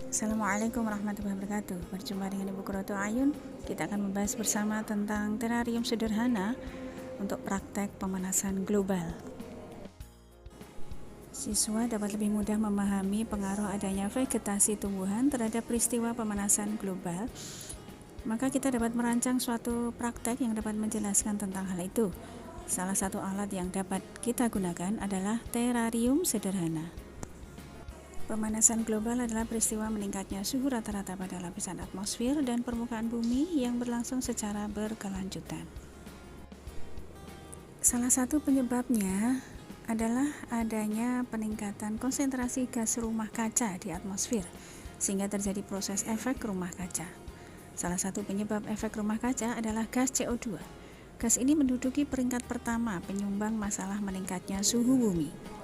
Assalamualaikum warahmatullahi wabarakatuh. Berjumpa dengan Ibu Qurratu Ayun. Kita akan membahas bersama tentang terarium sederhana untuk praktek pemanasan global. Siswa dapat lebih mudah memahami pengaruh adanya vegetasi tumbuhan terhadap peristiwa pemanasan global. Maka kita dapat merancang suatu praktek yang dapat menjelaskan tentang hal itu. Salah satu alat yang dapat kita gunakan adalah terarium sederhana. Pemanasan global adalah peristiwa meningkatnya suhu rata-rata pada lapisan atmosfer dan permukaan bumi yang berlangsung secara berkelanjutan. Salah satu penyebabnya adalah adanya peningkatan konsentrasi gas rumah kaca di atmosfer, sehingga terjadi proses efek rumah kaca. Salah satu penyebab efek rumah kaca adalah gas CO2. Gas ini menduduki peringkat pertama penyumbang masalah meningkatnya suhu bumi.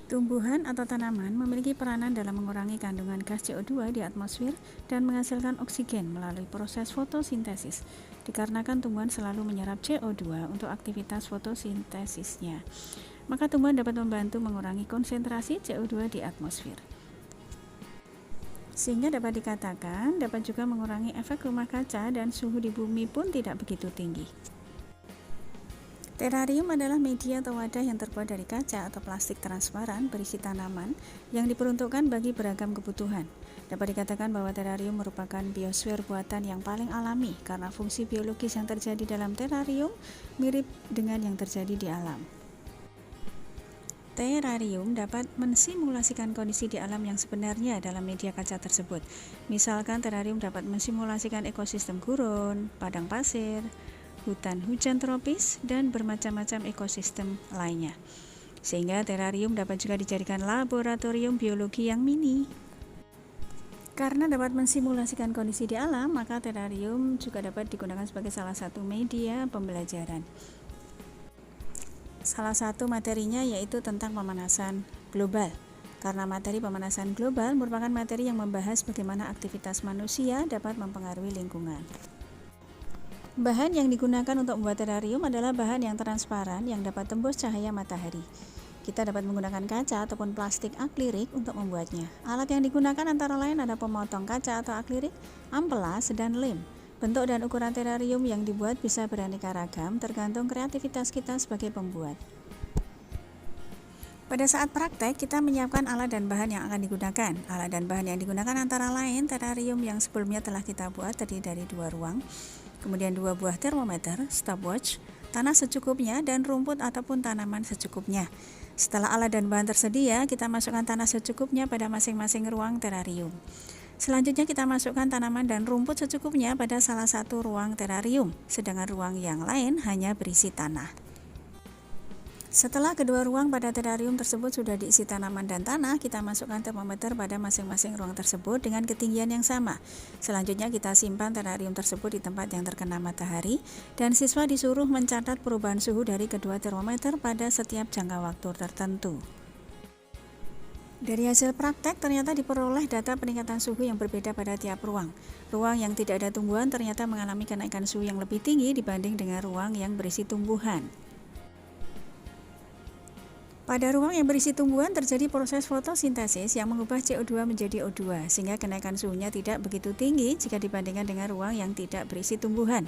Tumbuhan atau tanaman memiliki peranan dalam mengurangi kandungan gas CO2 di atmosfer dan menghasilkan oksigen melalui proses fotosintesis. Dikarenakan tumbuhan selalu menyerap CO2 untuk aktivitas fotosintesisnya, maka tumbuhan dapat membantu mengurangi konsentrasi CO2 di atmosfer. Sehingga dapat dikatakan dapat juga mengurangi efek rumah kaca dan suhu di bumi pun tidak begitu tinggi. Terarium adalah media atau wadah yang terbuat dari kaca atau plastik transparan berisi tanaman yang diperuntukkan bagi beragam kebutuhan. Dapat dikatakan bahwa terarium merupakan biosfer buatan yang paling alami karena fungsi biologis yang terjadi dalam terarium mirip dengan yang terjadi di alam. Terarium dapat mensimulasikan kondisi di alam yang sebenarnya dalam media kaca tersebut. Misalkan terarium dapat mensimulasikan ekosistem gurun, padang pasir, hutan hujan tropis, dan bermacam-macam ekosistem lainnya. Sehingga terarium dapat juga dijadikan laboratorium biologi yang mini. Karena dapat mensimulasikan kondisi di alam, maka terarium juga dapat digunakan sebagai salah satu media pembelajaran. Salah satu materinya yaitu tentang pemanasan global. Karena materi pemanasan global merupakan materi yang membahas bagaimana aktivitas manusia dapat mempengaruhi lingkungan. Bahan yang digunakan untuk membuat terarium adalah bahan yang transparan yang dapat tembus cahaya matahari. Kita dapat menggunakan kaca ataupun plastik akrilik untuk membuatnya. Alat yang digunakan antara lain ada pemotong kaca atau akrilik, amplas, dan lem. Bentuk dan ukuran terarium yang dibuat bisa beraneka ragam tergantung kreativitas kita sebagai pembuat. Pada saat praktek, kita menyiapkan alat dan bahan yang akan digunakan. Alat dan bahan yang digunakan antara lain terarium yang sebelumnya telah kita buat terdiri dari 2 ruang, kemudian 2 buah termometer, stopwatch, tanah secukupnya, dan rumput ataupun tanaman secukupnya. Setelah alat dan bahan tersedia, kita masukkan tanah secukupnya pada masing-masing ruang terarium. Selanjutnya kita masukkan tanaman dan rumput secukupnya pada salah satu ruang terarium, sedangkan ruang yang lain hanya berisi tanah. Setelah kedua ruang pada terarium tersebut sudah diisi tanaman dan tanah, kita masukkan termometer pada masing-masing ruang tersebut dengan ketinggian yang sama. Selanjutnya kita simpan terarium tersebut di tempat yang terkena matahari, dan siswa disuruh mencatat perubahan suhu dari kedua termometer pada setiap jangka waktu tertentu. Dari hasil praktek ternyata diperoleh data peningkatan suhu yang berbeda pada tiap ruang. Ruang yang tidak ada tumbuhan ternyata mengalami kenaikan suhu yang lebih tinggi dibanding dengan ruang yang berisi tumbuhan. Pada ruang yang berisi tumbuhan terjadi proses fotosintesis yang mengubah CO2 menjadi O2, sehingga kenaikan suhunya tidak begitu tinggi jika dibandingkan dengan ruang yang tidak berisi tumbuhan.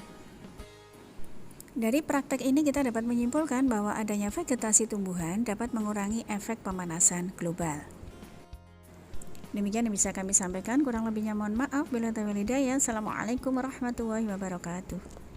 Dari praktek ini kita dapat menyimpulkan bahwa adanya vegetasi tumbuhan dapat mengurangi efek pemanasan global. Demikian yang bisa kami sampaikan, kurang lebihnya mohon maaf. Assalamualaikum warahmatullahi wabarakatuh.